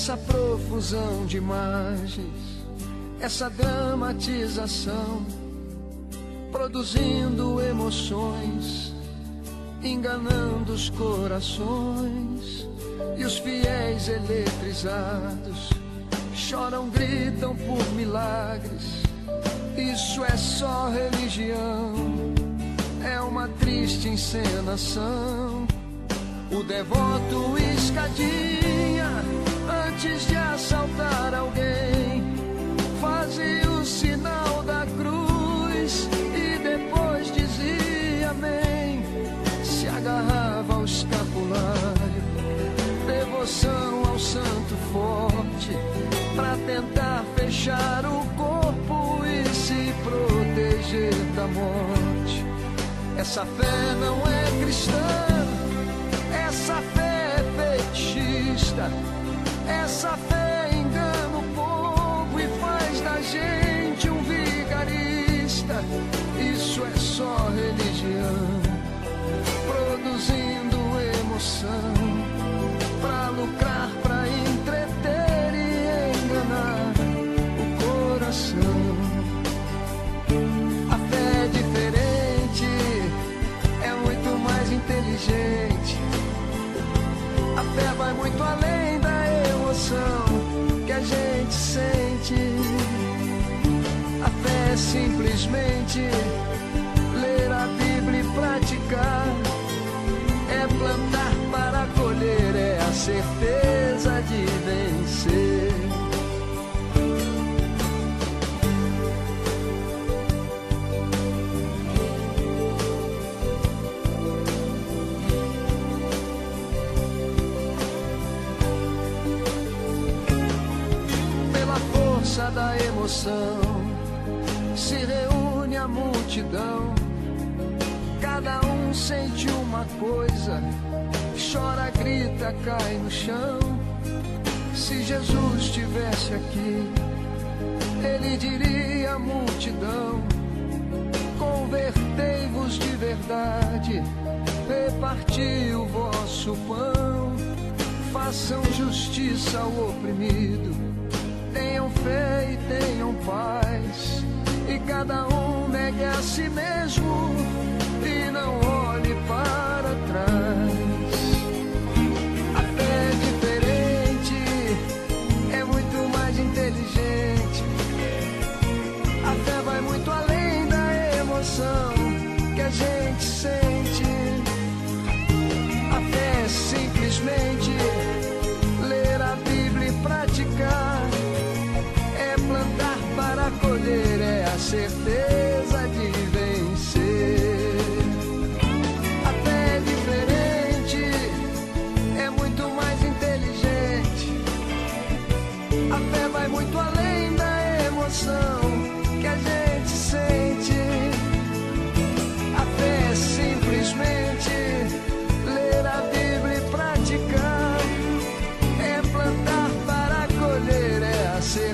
Essa profusão de imagens, essa dramatização, produzindo emoções, enganando os corações, e os fiéis eletrizados choram, gritam por milagres. Isso é só religião, é uma triste encenação. O devoto escadinha, antes de assaltar alguém, fazia o sinal da cruz e depois dizia amém. Se agarrava ao escapulário, devoção ao santo forte, pra tentar fechar o corpo e se proteger da morte. Essa fé não é cristã, essa fé é fetichista, essa fé engana o povo e faz da gente um vigarista. Isso é só religião, produzindo emoção, pra lucrar, pra entreter e enganar o coração. A fé é diferente, é muito mais inteligente. A fé vai muito além da emoção que a gente sente. A fé é simplesmente ler a Bíblia e praticar. É plantar para colher, é a certeza de vencer. Da emoção se reúne a multidão, cada um sente uma coisa, chora, grita, cai no chão. Se Jesus estivesse aqui, ele diria à multidão: convertei-vos de verdade, reparti o vosso pão, façam justiça ao oprimido, tenham fé e tenham paz, e cada um negue a si mesmo e não olhe para trás. A fé é diferente, é muito mais inteligente. A fé vai muito além da emoção que a gente sente. A fé é simplesmente ler a Bíblia e praticar. Plantar para colher, é a certeza de vencer. A fé é diferente, é muito mais inteligente. A fé vai muito além da emoção que a gente sente. A fé é simplesmente ler a Bíblia e praticar. É plantar para colher, é a certeza